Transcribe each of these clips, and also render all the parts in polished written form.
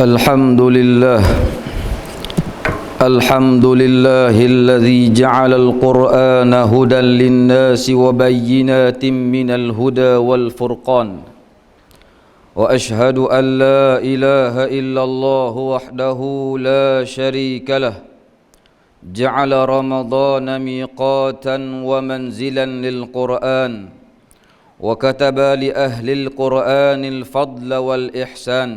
الحمد لله الحمد لله الذي جعل القرآن هدى للناس وبينات من الهدى والفرقان وأشهد أن لا إله إلا الله وحده لا شريك له جعل رمضان ميقاتا ومنزلا للقرآن وكتب لأهل القرآن الفضل والإحسان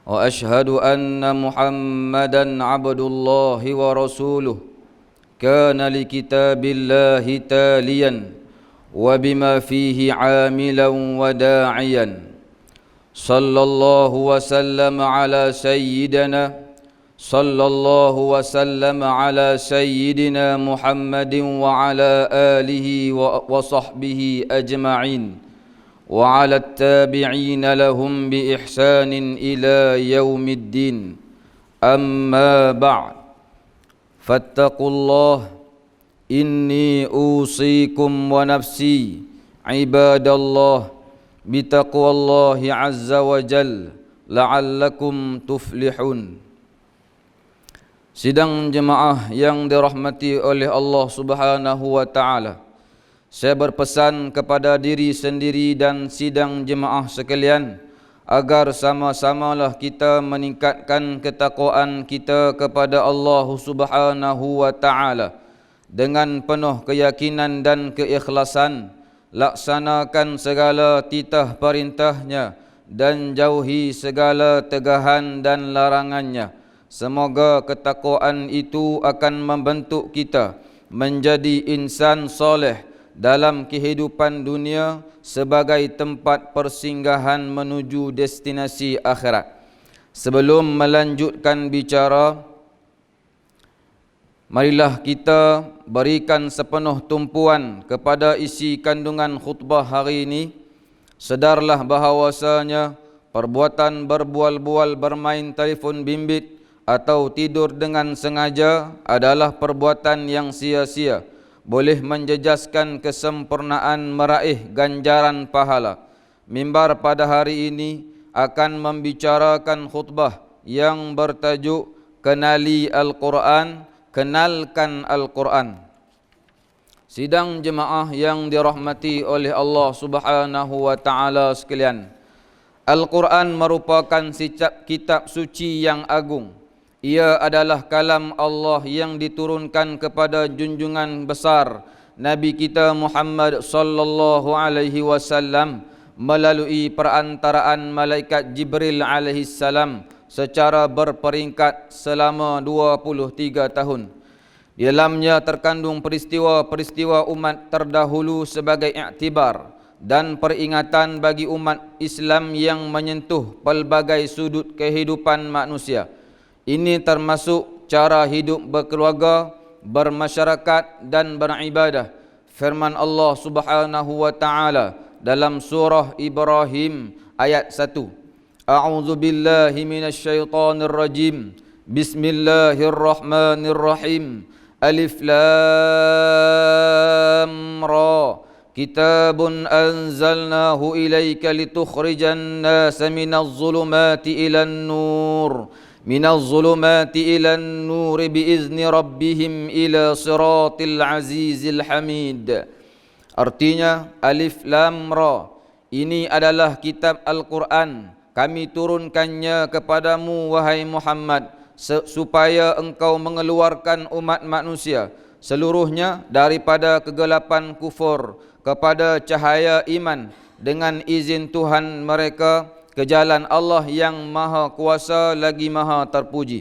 وأشهد أن محمدًا عبد الله ورسوله كان لكتاب الله تاليًا وبما فيه عاملًا وداعيًا صلى الله وسلم على سيدنا محمد وعلى آله وصحبه أجمعين وعلى التابعين لهم بإحسان إلى يوم الدين أما بعد فاتقوا الله إني أوصيكم ونفسي عباد الله بتقوى الله عز وجل لعلكم تفلحون. Sidang jemaah yang dirahmati oleh Allah Subhanahu wa taala, saya berpesan kepada diri sendiri dan sidang jemaah sekalian agar sama-samalah kita meningkatkan ketakwaan kita kepada Allah Subhanahu wa taala dengan penuh keyakinan dan keikhlasan, laksanakan segala titah perintahnya dan jauhi segala tegahan dan larangannya. Semoga ketakwaan itu akan membentuk kita menjadi insan soleh dalam kehidupan dunia sebagai tempat persinggahan menuju destinasi akhirat. Sebelum melanjutkan bicara, marilah kita berikan sepenuh tumpuan kepada isi kandungan khutbah hari ini. Sedarlah bahawasanya perbuatan berbual-bual, bermain telefon bimbit atau tidur dengan sengaja adalah perbuatan yang sia-sia, boleh menjejaskan kesempurnaan meraih ganjaran pahala. Mimbar pada hari ini akan membicarakan khutbah yang bertajuk Kenali Al-Quran, Kenalkan Al-Quran. Sidang jemaah yang dirahmati oleh Allah Subhanahu wa taala sekalian, Al-Quran merupakan kitab suci yang agung. Ia adalah kalam Allah yang diturunkan kepada junjungan besar Nabi kita Muhammad sallallahu alaihi wasallam melalui perantaraan malaikat Jibril alaihi salam secara berperingkat selama 23 tahun. Di dalamnya terkandung peristiwa-peristiwa umat terdahulu sebagai iktibar dan peringatan bagi umat Islam yang menyentuh pelbagai sudut kehidupan manusia. Ini termasuk cara hidup berkeluarga, bermasyarakat dan beribadah. Firman Allah Subhanahu wa taala dalam surah Ibrahim ayat 1. A'udzu billahi minasyaitonir rajim. Bismillahirrahmanirrahim. Alif lam ra. Kitabun anzalnahu ilaika litukhrijan nasa minadh dhulumati ilan nur. Minaz zulumati ilan nuri biizni rabbihim ila siratil azizil hamid. Artinya Alif Lam Ra, ini adalah kitab Al-Quran, kami turunkannya kepadamu wahai Muhammad supaya engkau mengeluarkan umat manusia seluruhnya daripada kegelapan kufur kepada cahaya iman dengan izin Tuhan mereka ke jalan Allah yang maha kuasa lagi maha terpuji.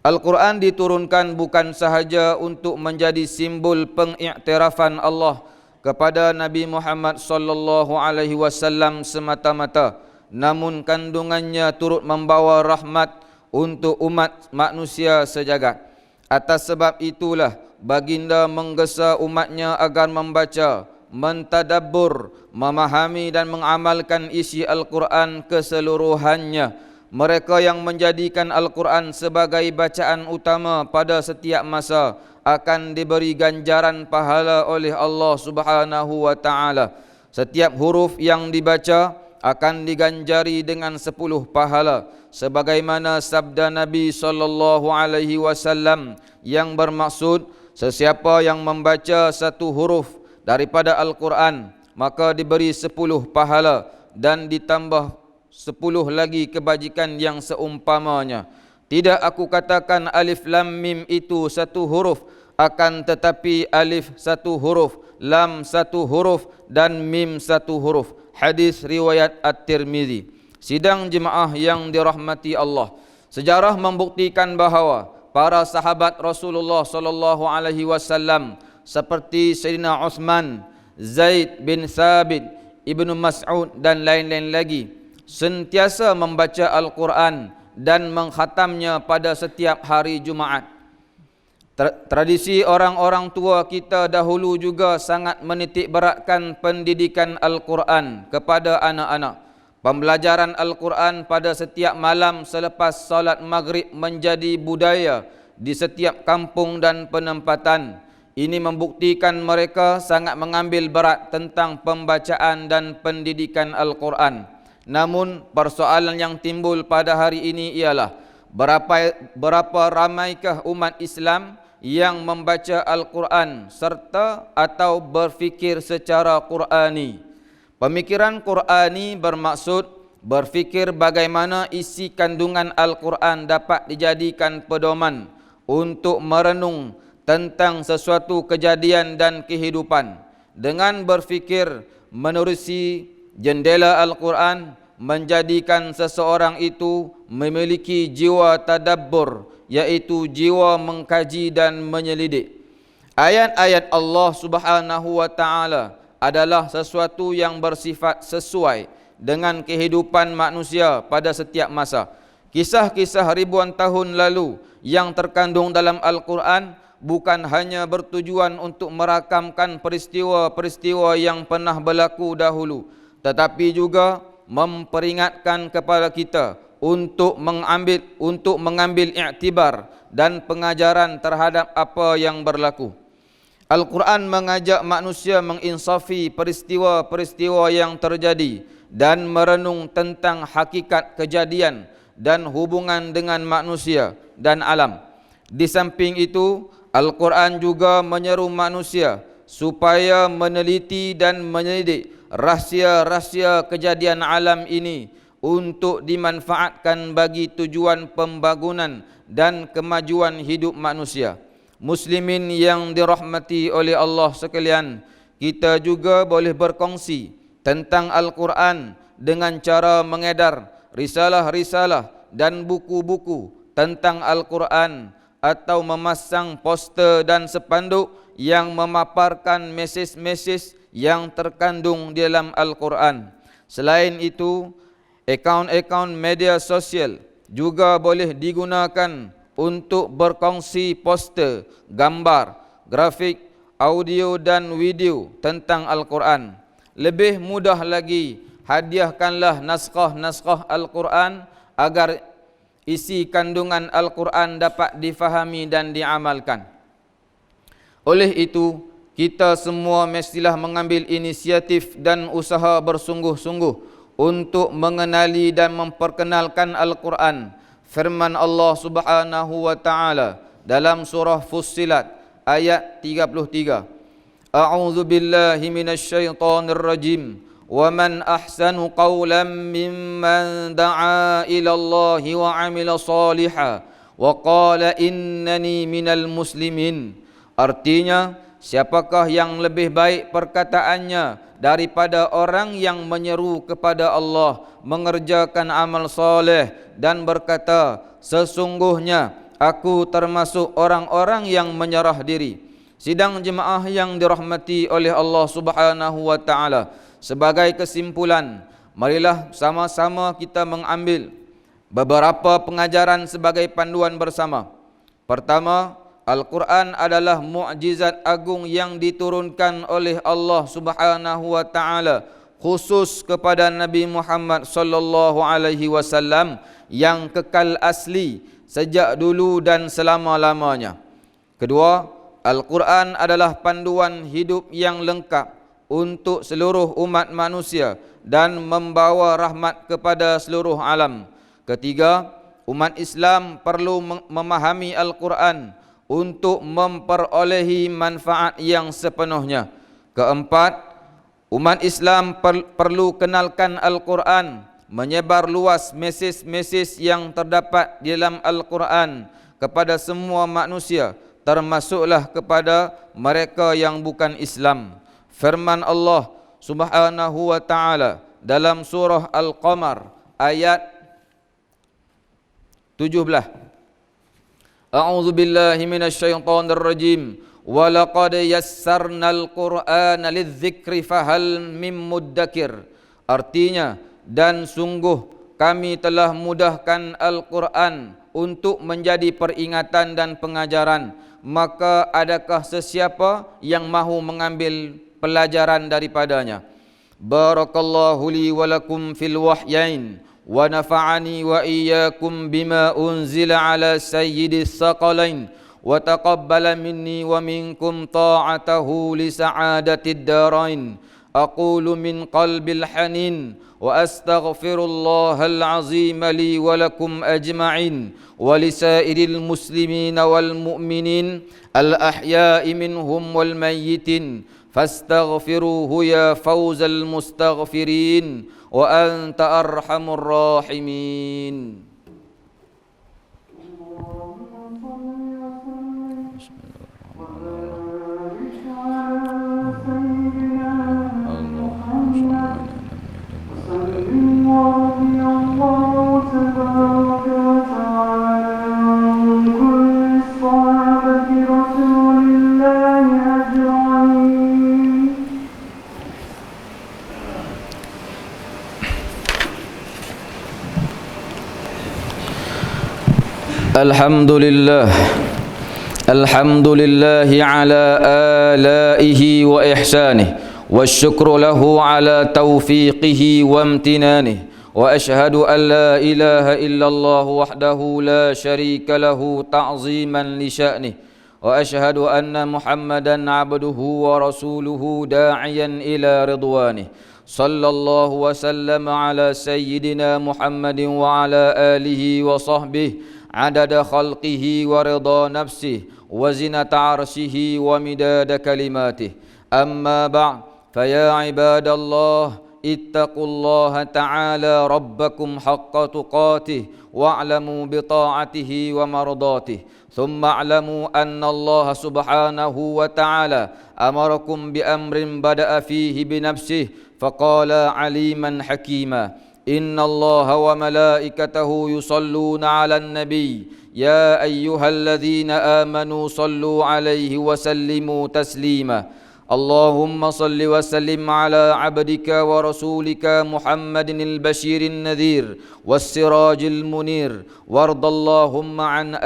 Al-Quran diturunkan bukan sahaja untuk menjadi simbol pengiktirafan Allah kepada Nabi Muhammad sallallahu alaihi wasallam semata-mata, namun kandungannya turut membawa rahmat untuk umat manusia sejagat. Atas sebab itulah baginda menggesa umatnya agar membaca, mentadabbur, memahami dan mengamalkan isi Al-Quran keseluruhannya. Mereka yang menjadikan Al-Quran sebagai bacaan utama pada setiap masa akan diberi ganjaran pahala oleh Allah Subhanahu wa taala. Setiap huruf yang dibaca akan diganjari dengan 10 pahala, sebagaimana sabda Nabi sallallahu alaihi wasallam yang bermaksud sesiapa yang membaca satu huruf daripada Al-Quran maka diberi 10 pahala dan ditambah 10 lagi kebajikan yang seumpamanya. Tidak aku katakan alif lam mim itu satu huruf, akan tetapi alif satu huruf, lam satu huruf dan mim satu huruf. Hadis riwayat At-Tirmizi. Sidang jemaah yang dirahmati Allah, sejarah membuktikan bahawa para sahabat Rasulullah sallallahu alaihi wasallam seperti Sayyidina Uthman, Zaid bin Thabit, Ibnu Mas'ud dan lain-lain lagi sentiasa membaca Al-Quran dan mengkhatamnya pada setiap hari Jumaat. Tradisi orang-orang tua kita dahulu juga sangat menitik beratkan pendidikan Al-Quran kepada anak-anak. Pembelajaran Al-Quran pada setiap malam selepas salat maghrib menjadi budaya di setiap kampung dan penempatan. Ini membuktikan mereka sangat mengambil berat tentang pembacaan dan pendidikan Al-Quran. Namun persoalan yang timbul pada hari ini ialah berapa ramaikah umat Islam yang membaca Al-Quran serta atau berfikir secara Qurani. Pemikiran Qurani bermaksud berfikir bagaimana isi kandungan Al-Quran dapat dijadikan pedoman untuk merenung tentang sesuatu kejadian dan kehidupan. Dengan berfikir menerusi jendela Al-Quran menjadikan seseorang itu memiliki jiwa tadabbur, yaitu jiwa mengkaji dan menyelidik. Ayat-ayat Allah Subhanahu wa taala adalah sesuatu yang bersifat sesuai dengan kehidupan manusia pada setiap masa. Kisah-kisah ribuan tahun lalu yang terkandung dalam Al-Quran bukan hanya bertujuan untuk merakamkan peristiwa-peristiwa yang pernah berlaku dahulu, tetapi juga memperingatkan kepada kita untuk mengambil iktibar dan pengajaran terhadap apa yang berlaku. Al-Quran mengajak manusia menginsafi peristiwa-peristiwa yang terjadi dan merenung tentang hakikat kejadian dan hubungan dengan manusia dan alam. Di samping itu, Al-Quran juga menyeru manusia supaya meneliti dan menyelidik rahsia-rahsia kejadian alam ini untuk dimanfaatkan bagi tujuan pembangunan dan kemajuan hidup manusia. Muslimin yang dirahmati oleh Allah sekalian, kita juga boleh berkongsi tentang Al-Quran dengan cara mengedar risalah-risalah dan buku-buku tentang Al-Quran atau memasang poster dan spanduk yang memaparkan mesej-mesej yang terkandung di dalam Al-Quran. Selain itu, akaun-akaun media sosial juga boleh digunakan untuk berkongsi poster, gambar, grafik, audio dan video tentang Al-Quran. Lebih mudah lagi, hadiahkanlah naskah-naskah Al-Quran agar isi kandungan Al-Quran dapat difahami dan diamalkan. Oleh itu, kita semua mestilah mengambil inisiatif dan usaha bersungguh-sungguh untuk mengenali dan memperkenalkan Al-Quran. Firman Allah Subhanahu wa taala dalam surah Fussilat ayat 33. A'udzu billahi minasyaitonir rajim. Wa man ahsanu qawlan mimman da'a ila Allah wa 'amila shalihan wa qala innani minal muslimin. Artinya, siapakah yang lebih baik perkataannya daripada orang yang menyeru kepada Allah, mengerjakan amal soleh dan berkata, sesungguhnya aku termasuk orang-orang yang menyerah diri. Sidang jemaah yang dirahmati oleh Allah Subhanahu wa taala, sebagai kesimpulan, marilah sama-sama kita mengambil beberapa pengajaran sebagai panduan bersama. Pertama, Al-Quran adalah mukjizat agung yang diturunkan oleh Allah Subhanahu wa taala khusus kepada Nabi Muhammad sallallahu alaihi wasallam yang kekal asli sejak dulu dan selama-lamanya. Kedua, Al-Quran adalah panduan hidup yang lengkap untuk seluruh umat manusia dan membawa rahmat kepada seluruh alam. Ketiga, umat Islam perlu memahami Al-Quran untuk memperolehi manfaat yang sepenuhnya. Keempat, umat Islam perlu kenalkan Al-Quran, menyebar luas mesej-mesej yang terdapat di dalam Al-Quran kepada semua manusia, termasuklah kepada mereka yang bukan Islam. Firman Allah Subhanahu wa taala dalam surah Al-Qamar ayat 17. A'udzu billahi minasyaitonir rajim. Wa laqad yassarnal Qur'ana lidzikri fahal mim muddakir. Artinya, dan sungguh kami telah mudahkan Al-Quran untuk menjadi peringatan dan pengajaran. Maka adakah sesiapa yang mahu mengambil pelajaran daripadanya? Barakallahu li wa lakum fil wahyain wa nafa'ani wa iyyakum bima unzila ala sayyidis saqalain wa taqabbala minni wa minkum ta'atahu li sa'adatid darain. Aqulu min qalbil hanin wa astaghfirullahal azim li wa lakum ajma'in wa lisairil muslimina wal mu'minin al ahya'i minhum wal mayyitin fastaghfiruhu ya fawzal mustaghfirin wa anta arhamur rahimin. Alhamdulillah, alhamdulillahi ala alaihi wa ihsanih, wa syukru lahu ala taufiqihi wa amtinanih, wa ashhadu an la ilaha illallah wahdahu la syarika lahu ta'ziman li sya'nih, wa ashhadu anna Muhammadan abduhu wa rasuluhu da'iyan ila ridwanih. Sallallahu wa sallama ala sayyidina Muhammadin wa ala alihi wa sahbihi adada khalqihi wa ridha nafsihi wa zinata arshihi wa midada kalimatih. Amma ba'd, faya ibadallah ittaqullaha ta'ala rabbakum haqqa tuqatih wa'lamu bita'atihi wa mardatih. Thumma a'lamu anna Allah subhanahu wa ta'ala amarakum bi amrin bada'a fihi bi nafsihi faqala aliman hakima. Inna Allah wa malaikatahu yusalluna ala nabi ya ayyuhalladzina amanu sallu alaihi wa sallimu taslima. Allahumma salli wa sallim ala abdika wa rasulika Muhammadin al-bashirin nadhir was-sirajil munir wardallahumma an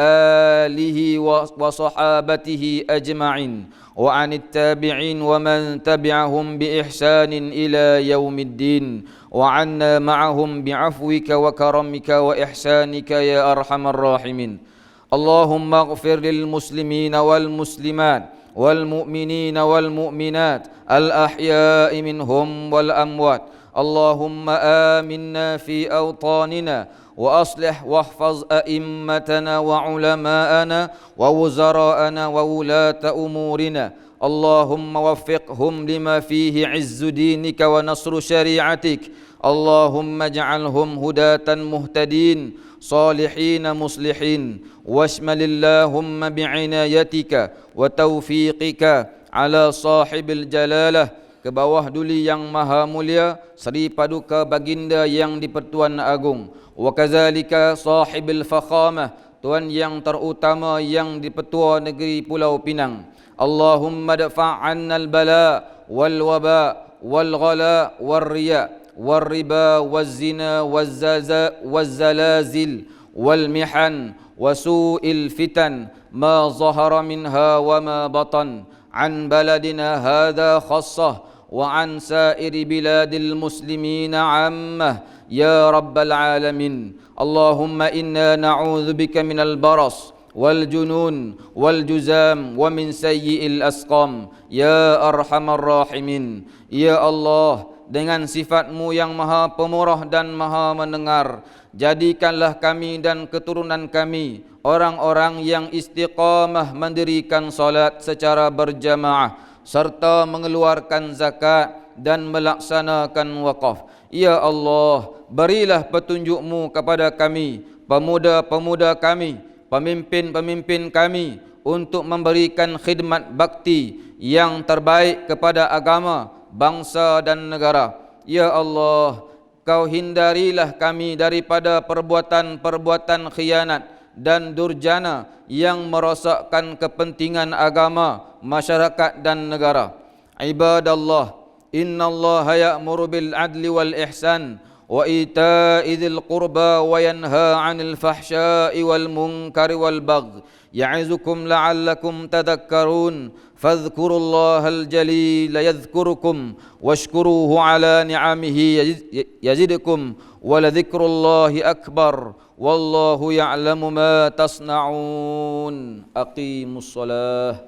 alihi wa sahabatihi ajma'in wa anit tabi'in wa man tabi'ahum bi ihsanin ila yaumiddin wa anna ma'ahum bi'afwika wa karamika wa ihsanika ya arhamar rahimin. Allahumma ighfir lil muslimina wal muslimat wal mu'minina wal mu'minat al ahya'i minhum wal amwat. Allahumma aminna fi awtanina wa aslih wahfaz a'immatana wa ulama'ana wa wuzara'ana wa wulata umurina. Allahumma waffiqhum lima fihi izzu dinika wa nasru syari'atik. Allahumma ja'alhum hudatan muhtadin صالحين مصلحين واشمل اللهم بعنايتك وتوفيقك على صاحب الجلالة. Ke bawah duli yang maha mulia Sri Paduka Baginda yang di-Pertuan Agung, wa kazalika sahibil fakhamah, tuan yang terutama yang di-Pertua Negeri Pulau Pinang. Allahumma dafa' 'annal bala wal waba wal ghala wal riya والربا والزنا والزلازل والمحن وسوء الفتن ما ظهر منها وما بطن عن بلدنا هذا خاصة وعن سائر بلاد المسلمين عامة يا رب العالمين. اللهم إنا نعوذ بك من البرص والجنون والجزام ومن سيء الأسقام يا أرحم الراحمين. Ya Allah, dengan sifat-Mu yang maha pemurah dan maha mendengar, jadikanlah kami dan keturunan kami orang-orang yang istiqamah mendirikan salat secara berjamaah serta mengeluarkan zakat dan melaksanakan wakaf. Ya Allah, berilah petunjuk-Mu kepada kami, pemuda-pemuda kami, pemimpin-pemimpin kami untuk memberikan khidmat bakti yang terbaik kepada agama, bangsa dan negara. Ya Allah, Kau hindarilah kami daripada perbuatan-perbuatan khianat dan durjana yang merosakkan kepentingan agama, masyarakat dan negara. Ibadallah, innallaha ya'muru bil adli wal ihsan wa ita'i dzil qurba wa yanha 'anil fahsya'i wal munkari wal baghi ya'izukum la'allakum tadhakkarun. Fadhkurullahal jalila yadhkurukum washkuruhu ala ni'amihi yazidkum wa ladhikrullahi akbar wallahu ya'lamu ma tasna'un. Aqimus salah.